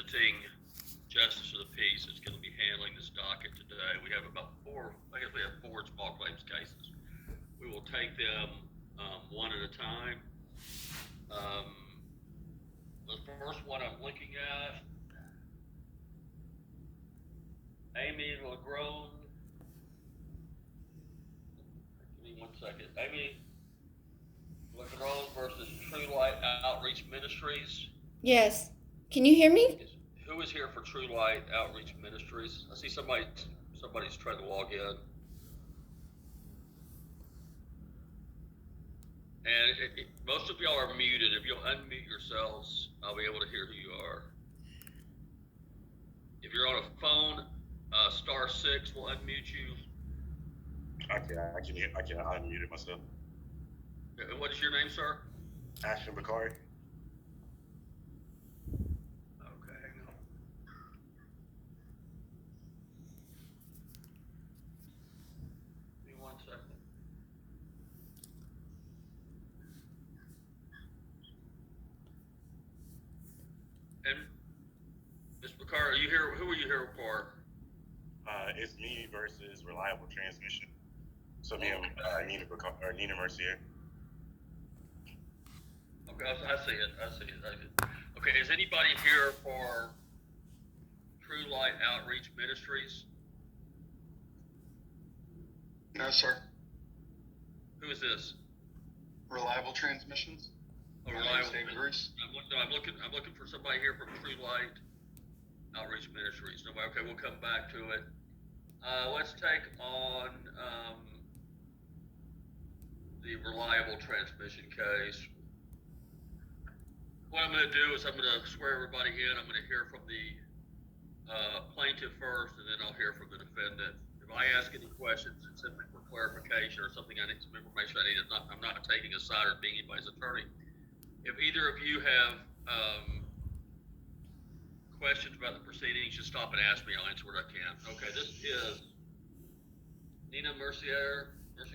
visiting justice of the peace that's going to be handling this docket today. We have about four small claims cases. We will take them one at a time. The first one I'm looking at, Amy Lagrone. Give me 1 second. Amy Lagrone versus True Light Outreach Ministries. Yes. Can you hear me? Who is here for True Light Outreach Ministries? I see somebody's trying to log in. And most of y'all are muted. If you'll unmute yourselves, I'll be able to hear who you are. If you're on a phone, *6 will unmute you. I can unmute myself. What is your name, sir? Ashton Bakari. Okay, hang on. Give me 1 second. And Ms. Bakari, are you here? Who are you here for? It's me versus Reliable Transmission. So me and Nina Mercier. Okay, I see it. Okay, is anybody here for True Light Outreach Ministries? No, sir. Who is this? Reliable Transmissions. Oh, Reliable. I'm looking for somebody here from True Light Outreach Ministries. Nobody. Okay, we'll come back to it. Let's take on the Reliable Transmission case. What I'm going to do is I'm going to swear everybody in. I'm going to hear from the plaintiff first, and then I'll hear from the defendant. If I ask any questions, it's simply for clarification or something I need, some information I need. I'm not taking a side or being anybody's attorney. If either of you have questions about the proceedings, just stop and ask me. I'll answer what I can. Okay, this is Nina Mercier and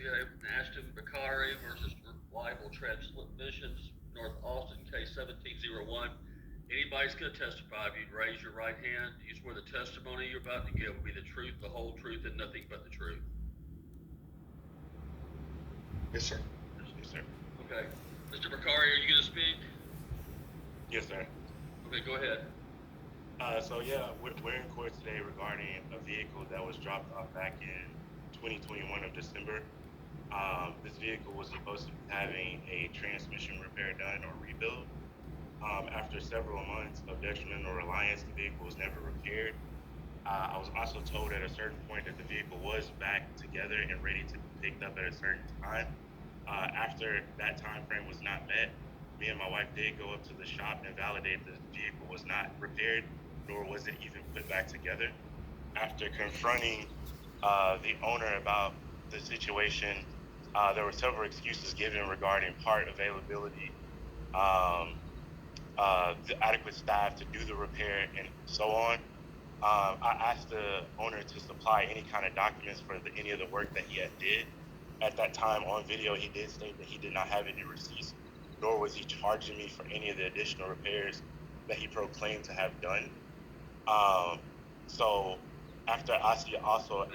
Ashton Bakari versus Reliable Transmissions, North Austin, case 1701. Anybody's going to testify. If you'd raise your right hand, you swear the testimony you're about to give will be the truth, the whole truth, and nothing but the truth. Yes, sir. Yes, sir. Okay. Mr. Bakari, are you going to speak? Yes, sir. Okay, go ahead. So yeah, we're in court today regarding a vehicle that was dropped off back in 2021 of December. This vehicle was supposed to be having a transmission repair done or rebuild. After several months of detrimental reliance, the vehicle was never repaired. I was also told at a certain point that the vehicle was back together and ready to be picked up at a certain time. After that time frame was not met, me and my wife did go up to the shop and validate that the vehicle was not repaired, nor was it even put back together. After confronting the owner about the situation, there were several excuses given regarding part availability, the adequate staff to do the repair, and so on. I asked the owner to supply any kind of documents for any of the work that he had did. At that time on video, he did state that he did not have any receipts, nor was he charging me for any of the additional repairs that he proclaimed to have done. So after also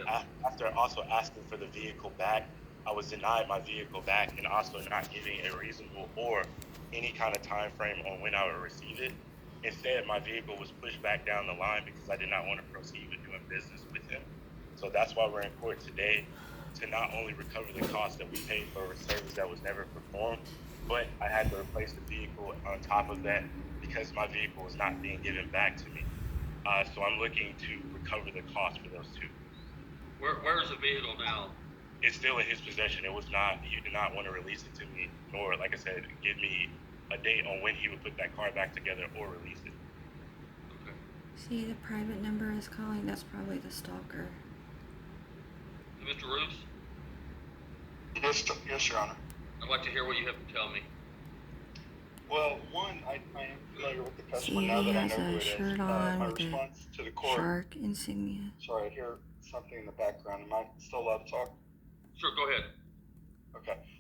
asking for the vehicle back, I was denied my vehicle back and also not giving a reasonable or any kind of time frame on when I would receive it. Instead, my vehicle was pushed back down the line because I did not want to proceed with doing business with him. So that's why we're in court today, to not only recover the cost that we paid for a service that was never performed, but I had to replace the vehicle on top of that because my vehicle was not being given back to me. So I'm looking to recover the cost for those two. Where is the vehicle now? It's still in his possession. It was not, you did not want to release it to me, nor, like I said, give me a date on when he would put that car back together or release it. Okay. See, the private number is calling. That's probably the stalker. Mr. Roos? Yes, Your Honor. I'd like to hear what you have to tell me. Well, one, I am familiar with the customer See, now he that I has know who a it is. shirt My on with response to the a court. shark insignia. Sorry, I hear something in the background. Am I still allowed to talk? Sure, go ahead. Okay.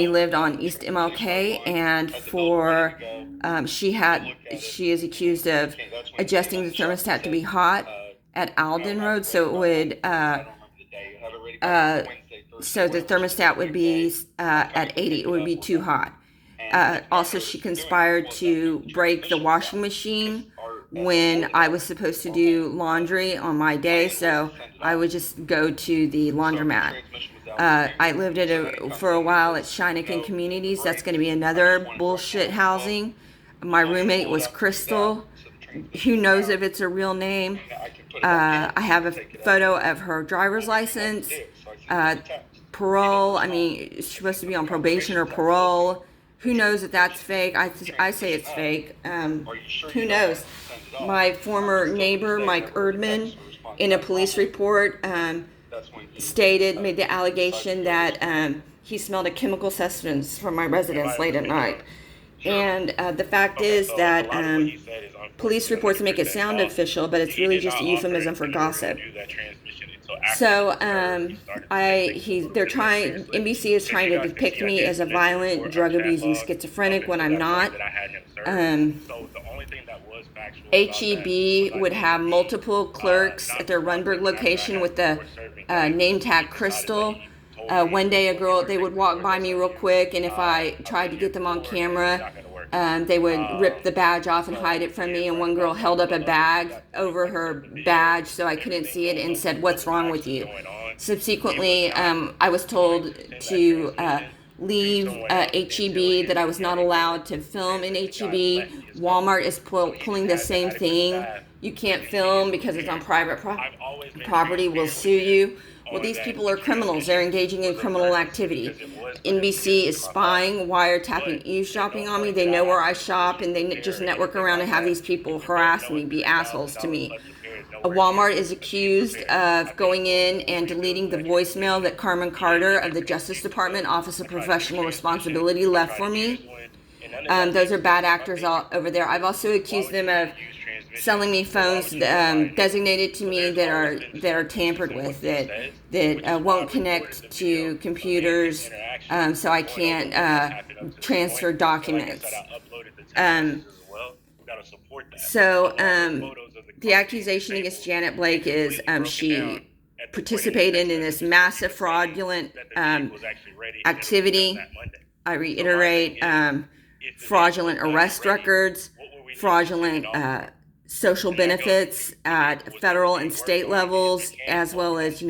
we lived on East MLK, and she is accused of adjusting the thermostat to be hot at Alden Road, so it would so the thermostat would be at 80. It would be too hot. Also, she conspired to break the washing machine when I was supposed to do laundry on my day, so I would just go to the laundromat. I lived for a while at Shinekin Communities. That's going to be another bullshit housing. My roommate was Crystal. Who knows if it's a real name? I have a photo of her driver's license, parole. I mean, she's supposed to be on probation or parole. Who knows if that's fake? I say it's fake. Who knows? My former neighbor, Mike Erdman, in a police report, made the allegation that he smelled a chemical substance from my residence late at night. And the fact is that police reports make it sound official, but it's really just a euphemism for gossip. So NBC is trying to depict me as a violent, drug-abusing schizophrenic when I'm not. HEB would have multiple clerks at their Runberg location with the name tag Crystal. One day they would walk by me real quick, and if I tried to get them on camera, they would rip the badge off and hide it from me. And one girl held up a bag over her badge so I couldn't see it and said, "What's wrong with you?" Subsequently, I was told to leave HEB, that I was not allowed to film in HEB. Walmart is pulling the same thing. You can't film because it's on private property. We'll sue you. Well, these people are criminals. They're engaging in criminal activity. NBC is spying, wiretapping, eavesdropping on me. They know where I shop, and they just network around and have these people harass me, be assholes to me. Walmart is accused of going in and deleting the voicemail that Carmen Carter of the Justice Department Office of Professional Responsibility left for me. Those are bad actors all over there. I've also accused them of selling me phones designated to me that are tampered with, that won't connect to computers, so I can't transfer documents. The accusation against Janet Blake is she participated in this massive fraudulent activity. I reiterate, fraudulent arrest records, fraudulent social benefits at federal and state levels, as well as,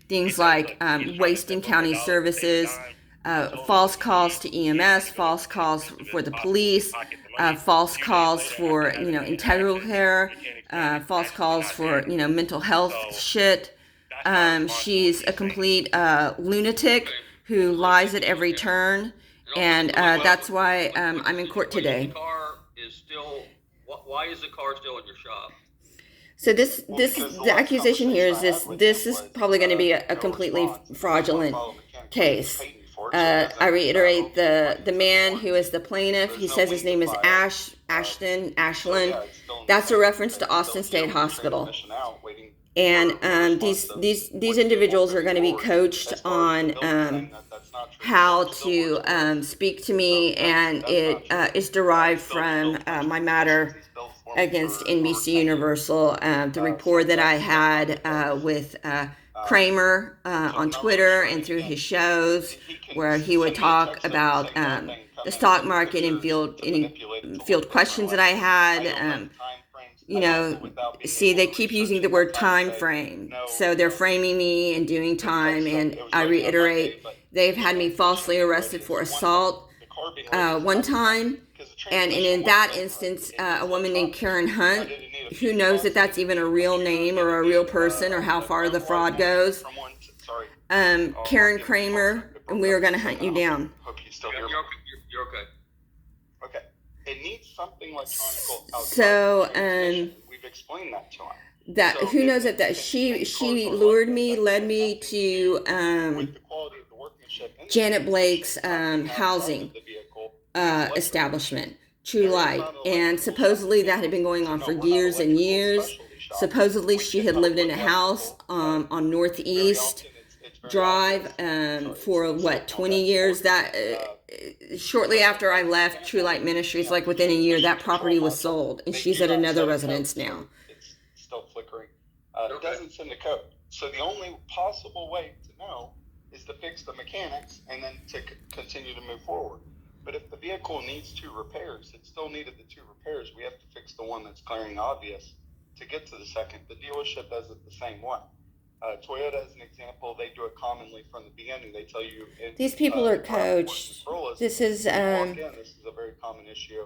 things like wasting county services, false calls to EMS, false calls for the police, false calls for, integral care, false calls for, mental health shit. She's a complete lunatic who lies at every turn, and that's why I'm in court today. Why is the car still in your shop? So the accusation here is this is probably going to be a completely fraudulent case. I reiterate, the man who is the plaintiff, he says his name is Ashland. That's a reference to Austin State Hospital. And these individuals are going to be coached on how to speak to me, and it is derived from my matter against NBC Universal, the rapport that I had with Kramer on Twitter and through his shows, where he would talk about the stock market and field questions that I had. See, they keep using the word time frame, so they're framing me and doing time, and I reiterate, they've had me falsely arrested for assault one time, and in that instance, a woman named Karen Hunt, who knows that that's even a real name or a real person or how far the fraud goes. Karen Kramer, and we are going to hunt you down. You're okay. Okay. It needs something electronic. So, we've explained that to him. That who knows that she lured me, led me to Janet Blake's housing establishment, True Light, and supposedly that had been going on for years and years. Supposedly she had lived in a house on Northeast Drive for 20 years. That shortly after I left True Light Ministries, like within a year, that property was sold, and she's at another residence now. It's still flickering. It doesn't send a code. So the only possible way to know is to fix the mechanics and then to continue to move forward. But if the vehicle needs 2 repairs, it still needed the 2 repairs. We have to fix the one that's glaring obvious to get to the second. The dealership does it the same way. Toyota, as an example, they do it commonly from the beginning. They tell you these people are coached. This is again, this is a very common issue.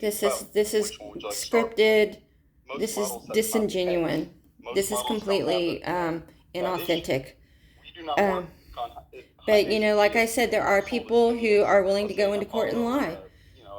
this is scripted. This is models have disingenuine. most This is models don't completely have that issue. inauthentic. We do not Um, work on But you know, like I agencies said, there are sold as people who minions, are willing to let's say go an into court and Apollo or lie.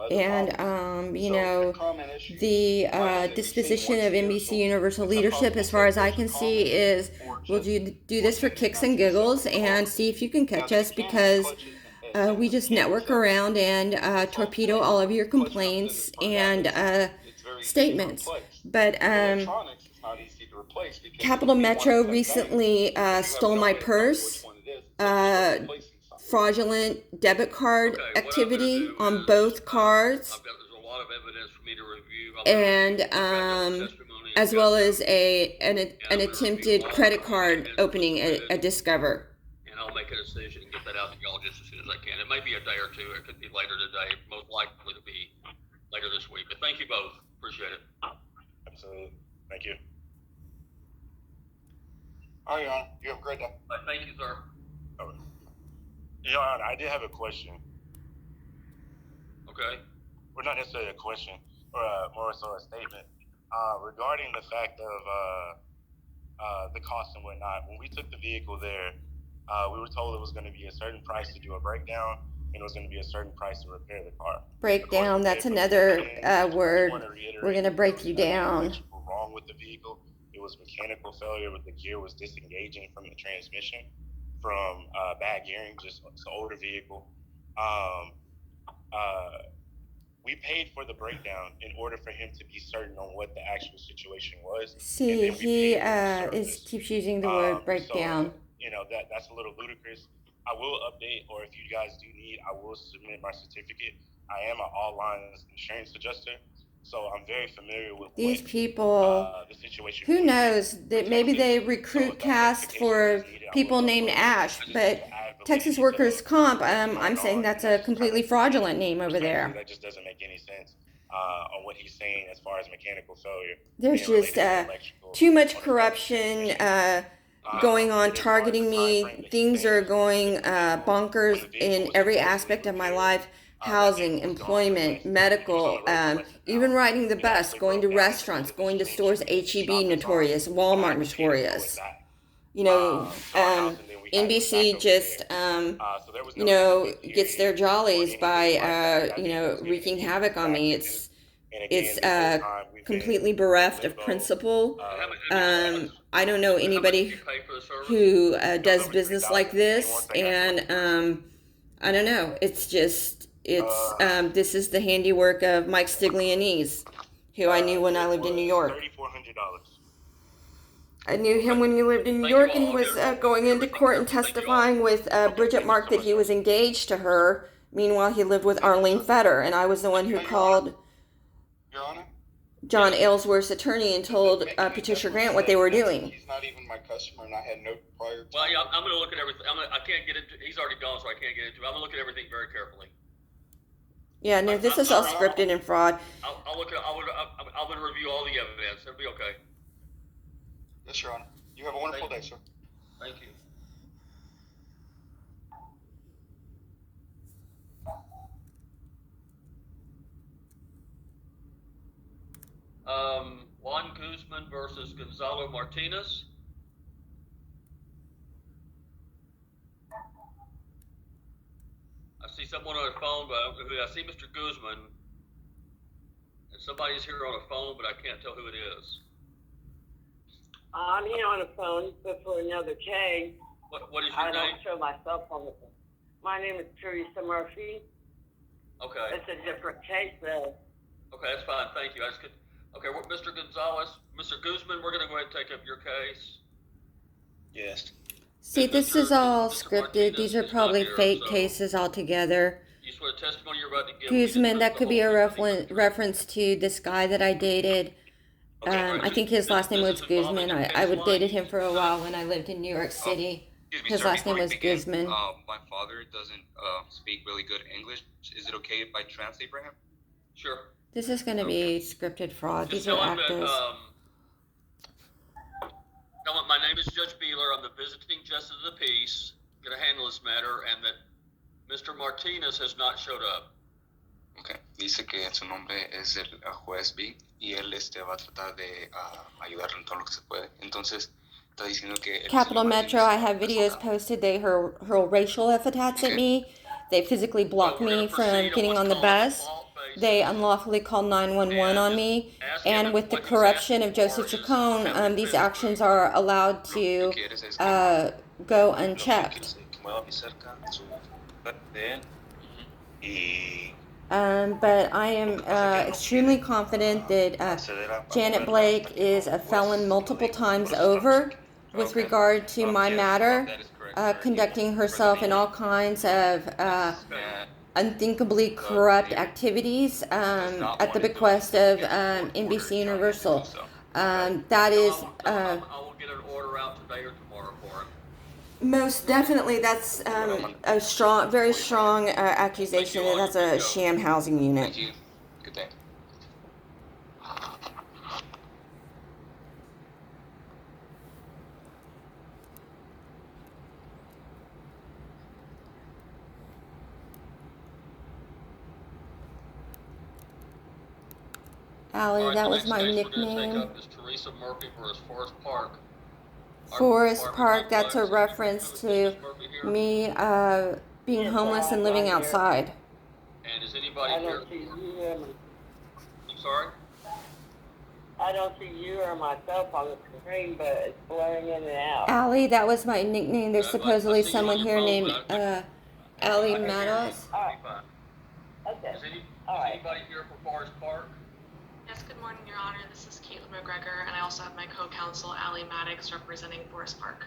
other And models. you So know, the common issue, the like I said, we've seen disposition once of a year, NBC so Universal it's leadership, impossible as to far say as if I those can are see, common is or we'll just do this for within the kicks and United States giggles of and America. see if you can Now, catch the us, mechanics because clutches and we the just mechanics network have around and it's all torpedo flex. all of your Clutch comes complaints in burned out and basic. It's very easy to statements. replace. But Electronics is not easy to replace because it Capital could be one Metro of 10 things, recently and you have stole no my way of knowing which purse. one it is until you start replacing something. Fraudulent debit card Okay, what I'm gonna activity do on is, both cards, there's a lot of evidence for me to review. and Testimony. as well as an I'm gonna attempted review all credit the card evidence opening submitted, at Discover. and I'll make a decision and get that out to y'all just as soon as I can. It may be a day or two. It could be later today. Most likely to be later this week. But thank you both. Appreciate it. Absolutely. Thank you. All right, Your Honor. You have a great day. Thank you, sir. Okay. Your Honor, I did have a question. Okay. Well, not necessarily a question, or more so a statement regarding the fact of the cost and whatnot. When we took the vehicle there, we were told it was going to be a certain price to do a breakdown, and it was going to be a certain price to repair the car. Breakdown, that's another word. We're going to break you down. Wrong with the vehicle. It was mechanical failure, with the gear was disengaging from the transmission from bad gearing, just it's an older vehicle. We paid for the breakdown in order for him to be certain on what the actual situation was. See, he keeps using the word breakdown. So, you know, that's a little ludicrous. I will update, or if you guys do need, I will submit my certificate. I am an all lines insurance adjuster, so I'm very familiar with These what, people, the situation. who knows, that maybe they recruit cast for people named Ash, but Texas Workers Comp, I'm saying that's a completely fraudulent name over there. That just doesn't make any sense on what he's saying as far as mechanical failure. There's just too much corruption going on, targeting me. Things are going bonkers in every aspect of my life. Housing, employment, medical, even riding the bus, going to restaurants, going to stores, H-E-B notorious, Walmart notorious. You know, NBC just, you know, gets their jollies by, you know, wreaking havoc on me. It's completely bereft of principle. I don't know anybody who does business like this, and I don't know. It's just, this is the handiwork of Mike Stiglianese, who I knew when I lived in New York. $3,400. I knew him when he lived in New York, and he was going into court and testifying with Bridget Mark that he was engaged to her. Meanwhile, he lived with Arlene Fetter, and I was the one who called Your Honor? John Aylesworth's attorney and told Patricia Grant what they were doing. He's not even my customer, and I had no prior. Well, yeah, I'm going to look at everything. I can't get into. He's already gone, so I can't get into it. I'm going to look at everything very carefully. Yeah, no, this is all scripted and fraud. I'm going to review all the evidence. It'll be okay. Yes, Your Honor. You have a wonderful day, sir. Thank you. Juan Guzman versus Gonzalo Martinez. I see someone on the phone, but I see Mr. Guzman, and somebody's here on the phone, but I can't tell who it is. I'm here on the phone, but for another case. What is your I name? don't show myself on the phone. My name is Teresa Murphy. Okay. It's a different case, though. Okay, that's fine. Thank you. Okay, Mr. Gonzalez, Mr. Guzman, we're going to go ahead and take up your case. Yes. See, this is all Mr. scripted. Martinez These are is probably not here, fake so cases altogether. You swear the testimony you're about to give. Guzman, that could be a reference to this guy that I dated. I think his last name was Guzman. I would dated him for a while when I lived in New York City. Excuse me, His sir, last name before was we begin, Guzman. My father doesn't speak really good English. Is it okay if I translate for him? Sure. This is going to be scripted fraud. Just These are tell him actors. tell him my name is Judge Beeler. I'm the visiting justice of the peace. I'm going to handle this matter, and that Mr. Martinez has not showed up. Okay. He dice que su nombre es el juez B y él va a tratar de ayudarle en todo lo que se puede. Entonces, está diciendo que el Capital señor Metro, Martínez I have videos presentado. posted. They hurl racial epithets at me. They physically block So we're me going to proceed from on getting what's on the called a bus. default basis. They unlawfully called 911 on And me. ask him And if with the what he's corruption asking of Joseph for is Chacon, heavily these physical. actions are allowed Lo to que quieres es que go lo que quiere unchecked. es que mueva mi cerca su de él y But I am extremely confident that Janet Blake is a felon multiple times over with regard to my matter, conducting herself in all kinds of unthinkably corrupt activities at the bequest of NBC Universal. That is I will get an order out today or tomorrow for him. most definitely that's a strong, very strong accusation that that's a sham housing unit. thank you. Good day. Allie, Alright, that the was next my case we're going to take nickname. up is Teresa Murphy versus Forest Park. Our Forest department Park, that's a complex. reference Is to Ms. Murphy here? me being Yes, homeless and I'm living here. outside. And is anybody I here? don't see you or I'm sorry? I don't see you or myself on the screen, but it's blurring in and out. Allie, that was my nickname. There's I supposedly see you someone on your here phone, named but Allie I can hear you. Meadows. All right. Be fine. Okay. Is All right. anybody here for Forest Park? Yes, good morning, Your Honor. This is Caitlin McGregor, and I also have my co-counsel, Allie Maddox, representing Forest Park.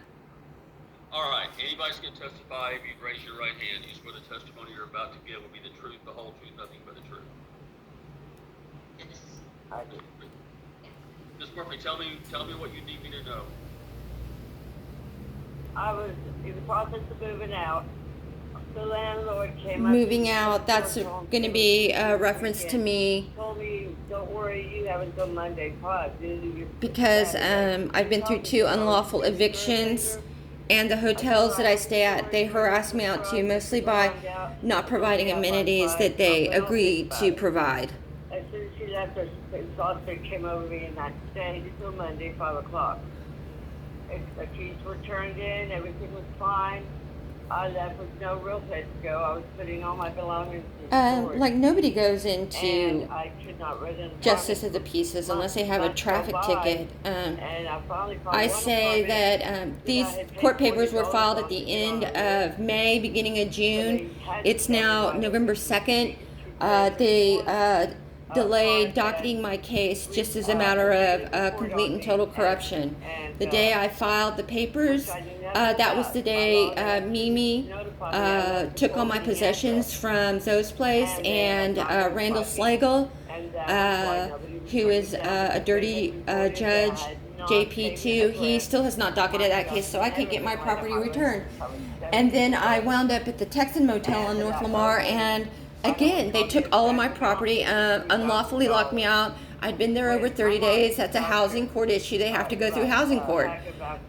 All right, anybody's going to testify, if you raise your right hand, you swear the testimony you're about to give will be the truth, the whole truth, nothing but the truth. I do. Ms. Murphy, tell me what you need me to know. I was in the process of moving out. The landlord came up. Moving out, that's going to be a reference to me Told me, don't worry, you have until Monday. because I've been through 2 unlawful evictions, and the hotels that I stay at, they harass me out too, mostly by not providing amenities that they agreed to provide. As soon as she left, her exhausted came over me and I stayed until Monday, 5 o'clock. The keys were turned in, everything was fine. I left with no real place to go. I was putting all my belongings in storage. Like nobody goes And into I could not rent an justice of apartment. the peaces unless they have a Months traffic go by, ticket. And I finally found I one say apartment that these I had paid court papers were $40 filed at on the to end get on of May, beginning of June. But they had It's to tell me now why November they 2nd. couldn't They delayed apartment docketing my case just as a matter of complete and total corruption. The day I filed the papers, that was the day Mimi took all my possessions from Zoe's place, and Randall Slagle, who is a dirty judge, jp2, he still has not docketed that case, so I could get my property returned. And then I wound up at the Texan Motel on North Lamar, and again, they took all of my property, unlawfully locked me out. I'd been there over 30 days. That's a housing court issue. They have to go through housing court.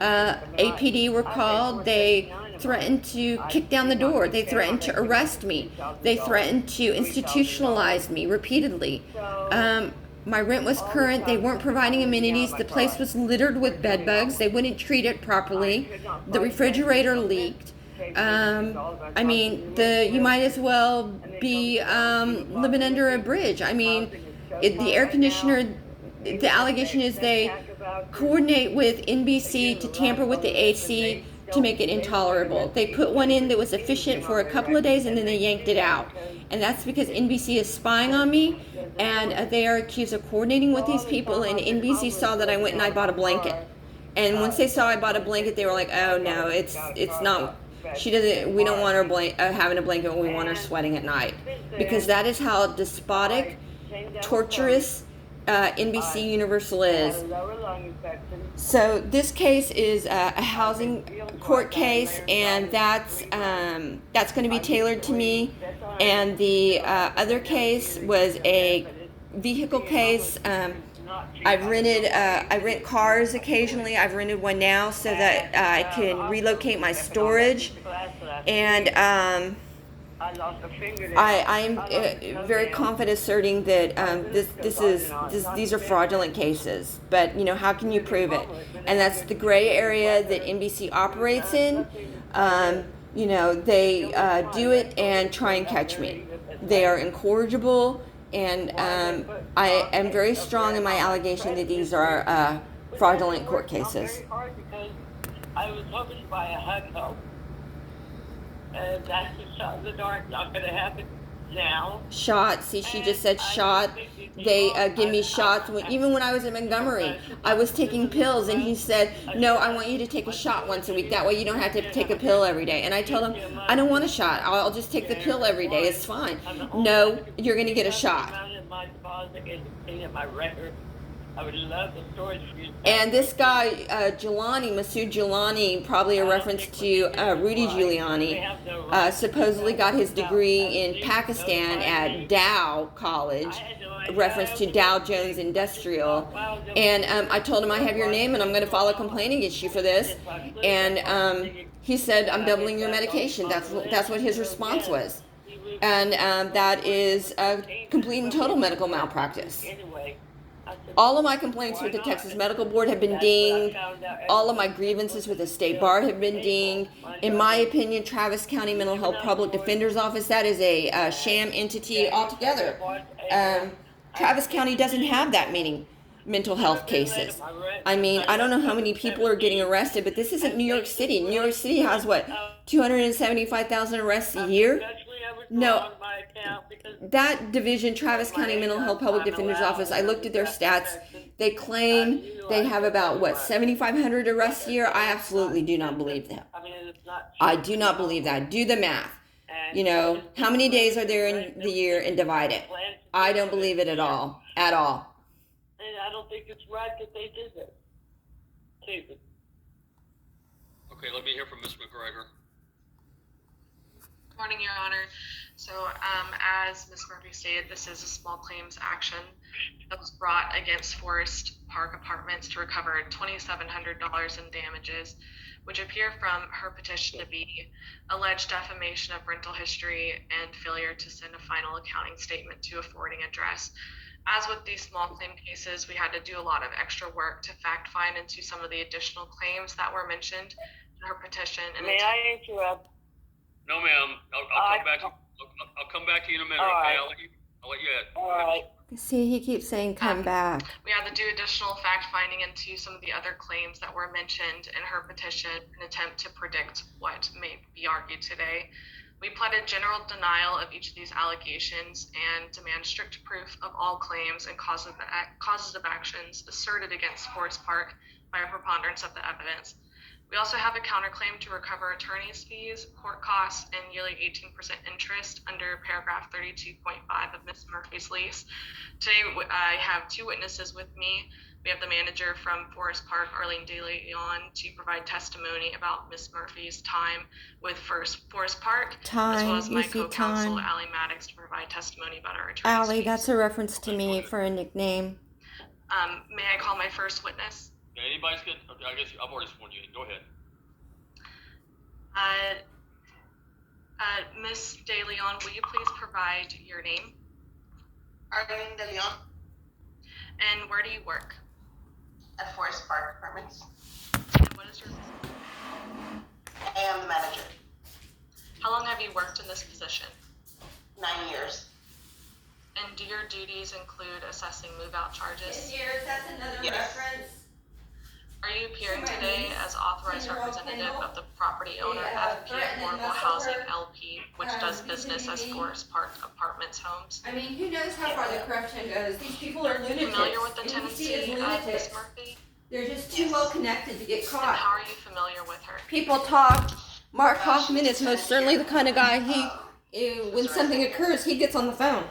APD were called. They threatened to kick down the door. They threatened to arrest me. They threatened to institutionalize me repeatedly. My rent was current. They weren't providing amenities. The place was littered with bed bugs. They wouldn't treat it properly. The refrigerator leaked. I mean, you might as well be living under a bridge. I mean, the air conditioner, the allegation is they coordinate with NBC to tamper with the AC to make it intolerable. They put one in that was efficient for a couple of days and then they yanked it out. And that's because NBC is spying on me, and they are accused of coordinating with these people, and NBC saw that I went and I bought a blanket. And once they saw I bought a blanket, they were like, oh no, it's not, we don't want her having a blanket when we want her sweating at night. Because that is how despotic, torturous NBC Universal is. So this case is a housing court case, and that's going to be tailored to me. And the other case was a vehicle case. I rent cars occasionally. I've rented one now so that I can relocate my storage. And I lost a fingernail. I'm I lost a very toenail. confident asserting that these are fraudulent cases. But how can you prove it? And that's the gray area that NBC operates in. They do it and try and catch me. They are incorrigible, and I am very strong in my allegation that these are fraudulent court cases. Very hard because I was hoping to buy a hug home. And that's a shot in the dark, not going to happen now. Shot. See, she just said shot. They give me shots. Even when I was in Montgomery, I was taking pills, and he said, "No, I want you to take a shot once a week. That way you don't have to take a pill every day." And I told him, "I don't want a shot. I'll just take the pill every day. It's fine." No, you're going to get a shot. I would love the stories for you. And this guy, Giuliani, Masood Giuliani, probably a reference to Rudy Giuliani, supposedly got his degree in Pakistan at Dow College, a reference to Dow Jones Industrial. And I told him, I have your name and I'm going to file a complaint against you for this. And he said, I'm doubling your medication. That's what his response was. And that is a complete and total medical malpractice. All of my complaints with the Texas Medical Board have been dinged. All of my grievances with the State Bar have been dinged. In my opinion, Travis County Mental Health Public Defender's Office, that is a sham entity altogether. Travis County doesn't have that many mental health cases. I mean, I don't know how many people are getting arrested, but this isn't New York City. New York City has, 275,000 arrests a year? No, that division, Travis County Mental Health Public Defender's Office, I looked at their stats. They claim they have about, 7,500 arrests a year? I absolutely do not believe that. I do not believe that. Do the math. How many days are there in the year and divide it? I don't believe it at all. At all. And I don't think it's right that they did it. Okay, let me hear from Ms. McGregor. Good morning, Your Honor. So, as Ms. Murphy stated, this is a small claims action that was brought against Forest Park Apartments to recover $2,700 in damages, which appear from her petition to be alleged defamation of rental history and failure to send a final accounting statement to a forwarding address. As with these small claim cases, we had to do a lot of extra work to fact find into some of the additional claims that were mentioned in her petition. May I interrupt? No, ma'am. I'll come back to you in a minute. All okay, right. I'll let you in. All right. See, he keeps saying come back. We had to do additional fact finding into some of the other claims that were mentioned in her petition in an attempt to predict what may be argued today. We pleaded general denial of each of these allegations and demand strict proof of all claims and causes of actions asserted against Forest Park by a preponderance of the evidence. We also have a counterclaim to recover attorney's fees, court costs, and yearly 18% interest under paragraph 32.5 of Ms. Murphy's lease. Today, I have two witnesses with me. We have the manager from Forest Park, Arlene De Leon, to provide testimony about Ms. Murphy's time with Forest Park, as well as my co-counsel, Allie Maddox, to provide testimony about our attorney's Allie, fees. that's a reference to me for a nickname. May I call my first witness? Yeah, anybody's good? Okay, I guess I've already sworn you in. Go ahead. Ms. De Leon, will you please provide your name? Arlene De Leon And where do you work? at Forest Park Apartments. And what is your position? I am the manager. How long have you worked in this position? 9 years. And do your duties include assessing move-out charges? Years, that's another Yes. reference. Are you appearing today as authorized representative of the property owner FP Affordable Housing LP, which does business as Forest Park Apartments Homes? I mean, who knows how far the corruption goes? These people are lunatics. Familiar with the NBC tendency is of lunatics. Ms. Murphy? They're just too well connected to get And caught. how are you familiar with her? People talk. Mark Hoffman is most certainly the kind of guy when something occurs, he gets on the phone.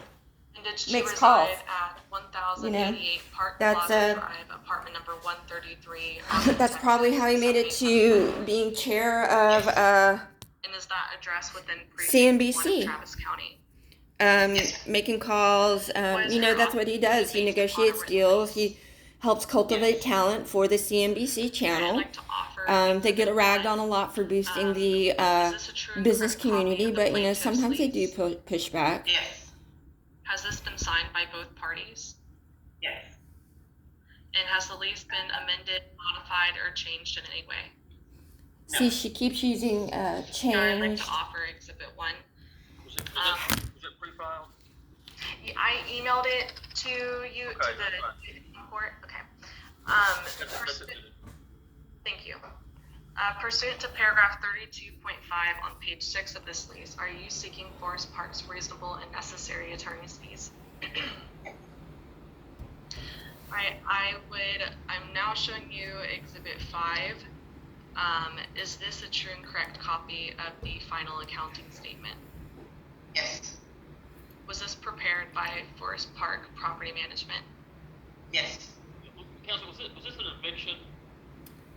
And did she Makes reside calls. at 1088 Park that's, Plaza Drive, apartment number 133? That's probably how he made it to being chair of And is that address within CNBC. Precinct 1 of Travis County? Making calls. That's what he does. He negotiates deals. He helps cultivate talent for the CNBC I'd channel. like to offer They get ragged on a lot for boosting the is this a true and business correct copy community, of the but plaintiff's sometimes they do lease? push back. Yes. Has this been signed by both parties? Yes. And has the lease been amended, modified, or changed in any way? No. See, she keeps using I'd like changed. to offer Exhibit 1. Was it pre-filed? I emailed it to you, Okay, to that's the court. Okay. That's Pursuant, submitted. thank you. Pursuant to paragraph 32.5 on page 6 of this lease, are you seeking Forest Park's reasonable and necessary attorney's fees? I'm now showing you Exhibit 5. Is this a true and correct copy of the final accounting statement? Yes. Was this prepared by Forest Park Property Management? Yes. Counsel, was this an eviction?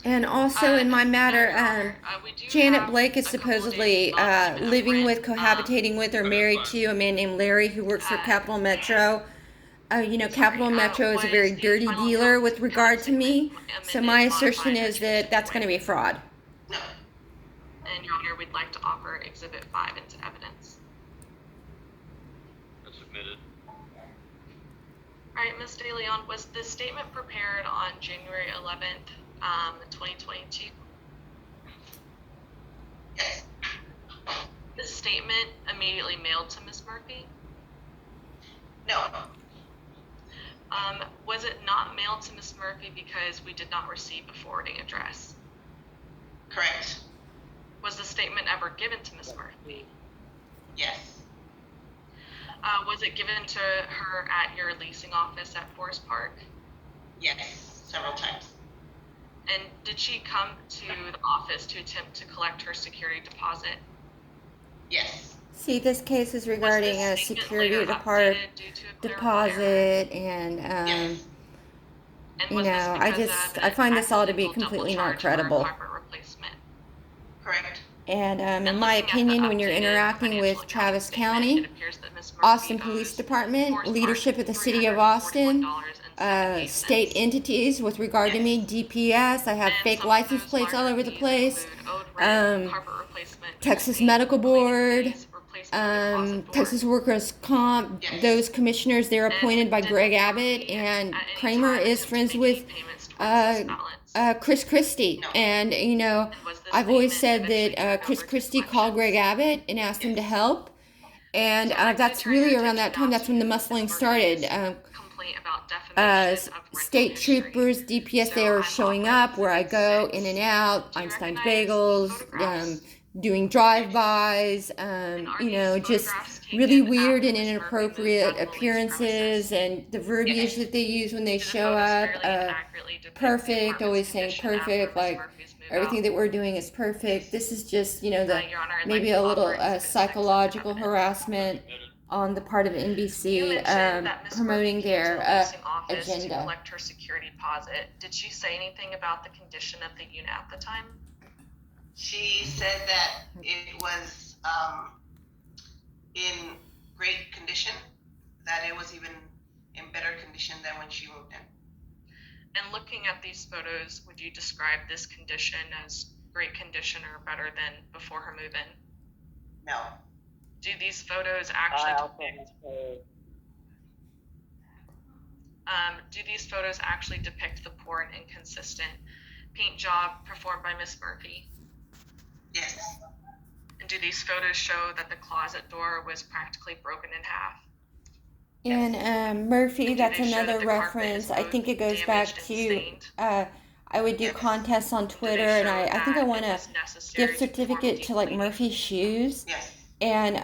And also in my matter, We do Janet have Blake is a supposedly couple of days living with, rent. cohabitating with, or married to a man named Larry who works for Capital Metro. Capital Metro is a very dirty dealer with regard to me. So my assertion is that that's going to be fraud. No. And Your Honor, we'd like to offer Exhibit 5 into evidence. That's submitted. All right, Ms. De Leon, was this statement prepared on January 11th, 2022? Yes. This statement immediately mailed to Ms. Murphy? No. Was it not mailed to Ms. Murphy because we did not receive a forwarding address? Correct. Was the statement ever given to Ms. Murphy? Yes. Was it given to her at your leasing office at Forest Park? Yes. Several times. And did she come to the office to attempt to collect her security deposit? Yes. See, this case is regarding a Was this statement security later deposit, updated due to a clerical error? and Yes. And was this I because just of I find an this all to be accidental completely double not charge for a credible. carpet replacement? Correct. And in And my looking at the opinion, when you're updated interacting financial with accounting Travis statement, County, it appears that Ms. Murphy Austin Police owes Department, Forest Park leadership of the City of Austin, $341.78. state entities with regard to me, DPS, I have And fake some of license those plates all larger over the fees place, include owed rent, carpet replacement, Texas fees, Medical cleaning Board, fees, replacement of deposit door. Texas Workers' Comp, Yes. those commissioners, they're And appointed by did Greg Ms. Abbott, Murphy and at any Kramer time is attempt to friends make with any payments towards this balance? Chris Christie. No. And, And was this I've always statement said eventually that turned Chris over to Christie called Greg collections? Abbott and asked him to help. And So I'd like to that's turn your really around that attention time, now that's when the to Ms. muscling started. Murphy's complaint about defamation of rental State history. troopers, DPS, So they are I'm showing offering up where I Exhibit go 6. in and out, Do you Einstein's recognize Bagels, photographs? doing drive-bys, And are these just photographs really taken weird after and Ms. Murphy moved inappropriate out of the leased appearances, premises? and the verbiage that they use when they Do the show photos up, fairly and accurately depict the perfect, apartment's always saying condition after perfect, Ms. like Murphy's move everything out? that we're doing is perfect. This is just, Your Honor, I'd maybe like a to little offer Exhibit 6 into psychological evidence. harassment on the part of You NBC, mentioned that Ms. promoting Murphy came to their the leasing office to agenda. collect her security deposit. Did she say anything about the condition of the unit at the time? She said that it was in great condition, that it was even in better condition than when she moved in. And looking at these photos, would you describe this condition as great condition or better than before her move-in? No. Do these photos actually depict the poor and inconsistent paint job performed by Miss Murphy? Yes. And do these photos show that the closet door was practically broken in half? And Murphy, And do that's they show that another the carpet reference. is I both think it goes back damaged and to, stained? I would do Yes. contests on Do they Twitter, and show I think I that won it a was necessary gift to perform certificate deep to like cleaning? Murphy's Shoes. Yes. And Do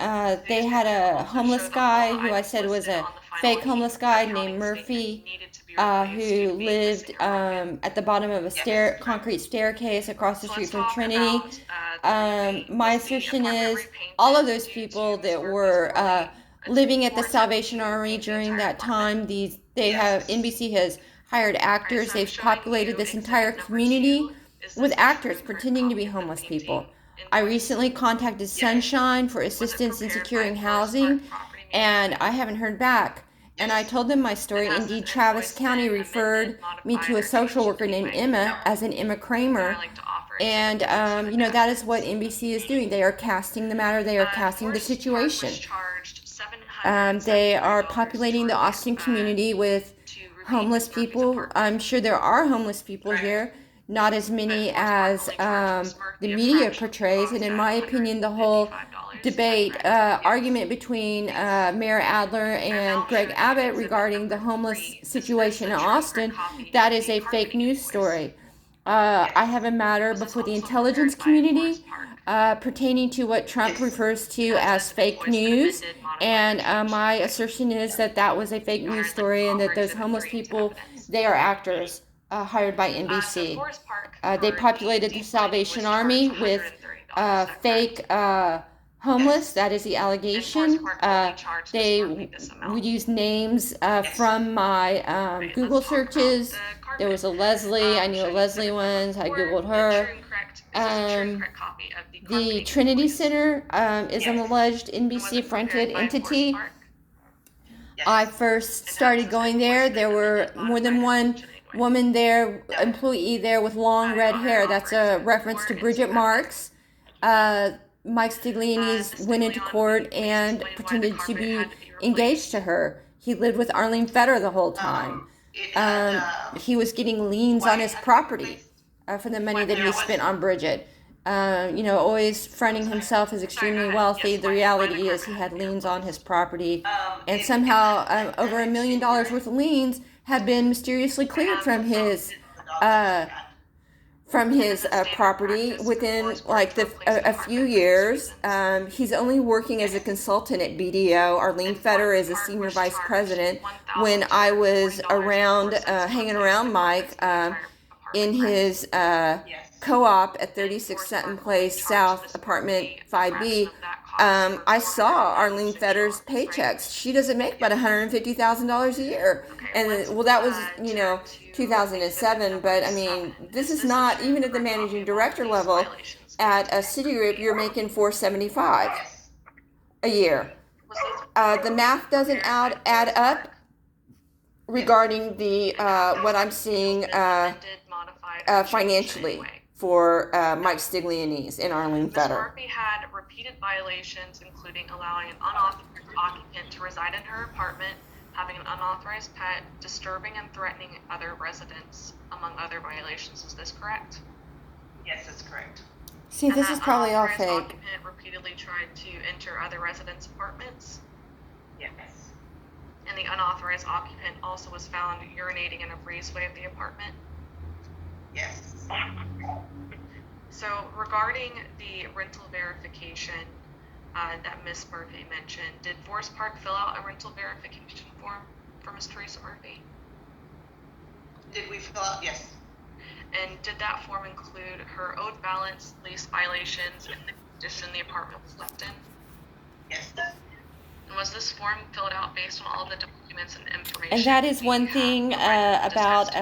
they these had photos a also homeless show that guy all who I items said was listed a on the final fake homeless guy accounting named statement Murphy, needed to be replaced who due to being lived missing or broken? at the bottom of a Yes. concrete staircase across the So street let's from talk Trinity. about the repaint. My Was the assertion apartment is all of those repainted due people to Ms. that Murphy's were poorly living at the poor attempt Salvation to Army paint the during entire that apartment? time, they have, Yes. NBC has hired Alright, actors, so I'm they've showing populated you this exhibit entire number community 2. Is with this a true actors and correct pretending to copy be of the homeless painting people. invoice? I recently contacted Yes. Sunshine for Was it assistance in prepared securing by Forest housing, Park Property and Management? I haven't heard back. And I Yes. told them my And story. has Indeed, this Travis invoice County been referred amended, me to modified, a or social changed worker in any named way? Emma, as in Emma Now I'd Kramer, like to offer And, that is what NBC is doing. They are casting the matter. They are casting the situation. They are populating the Austin community with homeless people. I'm sure there are homeless people here, not as many as the media portrays. And in my opinion, the whole debate, argument between Mayor Adler and Greg Abbott regarding the homeless situation in Austin, that is a fake news story. I have a matter before the intelligence community pertaining to what Trump refers to as fake news. And my assertion is that that was a fake news story and that those homeless people, they are actors hired by NBC. They populated the Salvation Army with fake homeless. That is the allegation. They would use names from my Google searches. There was a Leslie. I knew a Leslie once. I Googled her. The Trinity Center is an alleged NBC-fronted entity. I first started going there. There were more than one woman there, employee there with long red hair. That's a reference to Bridget Marks. Mike Stigliani's went into court and pretended to be engaged to her. He lived with Arlene Fetter the whole time. He was getting liens on his property for the money that he spent on Bridget. Always fronting himself as extremely wealthy. The reality is he had liens on his property, and somehow over $1 million worth of liens have been mysteriously cleared from his property within a few years. He's only working as a consultant at BDO. Arlene Fetter is a senior vice president. When I was around, hanging around Mike in his co-op at 36 Sutton Place South, apartment 5B, I saw Arlene Fetter's paychecks. She doesn't make but $150,000 a year. And that was, 2007, but I mean, this is not, even at the managing director level, at a Citigroup, you're making $475 a year. The math doesn't add up regarding the what I'm seeing financially for Mike Stigliani's and Arlene Fetter. Ms. Murphy had repeated violations, including allowing an unauthorized occupant to reside in her apartment, having an unauthorized pet, disturbing and threatening other residents, among other violations. Is this correct? Yes, that's correct. See, this is probably all fake. The occupant repeatedly tried to enter other residents' apartments. Yes. And the unauthorized occupant also was found urinating in a breezeway of the apartment. Yes. So regarding the rental verification that Ms. Murphy mentioned, did Forest Park fill out a rental verification form for Ms. Teresa Murphy? Did we fill out? Yes. And did that form include her owed balance, lease violations, and the condition the apartment was left in? Yes. And was this form filled out based on all the documents and information? And that is one thing about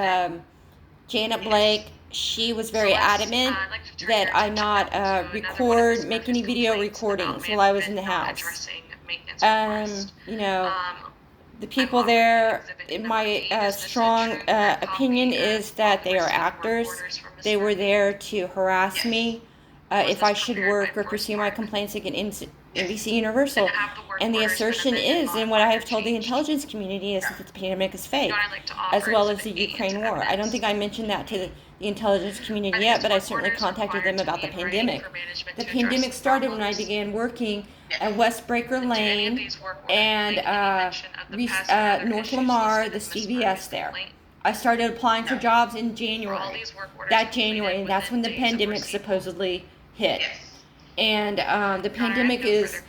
Janet Blake. She was very adamant that I not make any video recordings while I was in the house. The people there, in my strong opinion is that they are actors. They were there to harass me if I should work or pursue my complaints against NBC Universal. And the assertion is, and what I have told the intelligence community is that the pandemic is fake, as well as the Ukraine war. I don't think I mentioned that to the intelligence community yet, but I certainly contacted them about the pandemic. The pandemic started when I began working at West Breaker Lane and North Lamar, the CVS there. I started applying for jobs in January. And that's when the pandemic supposedly hit. And the pandemic is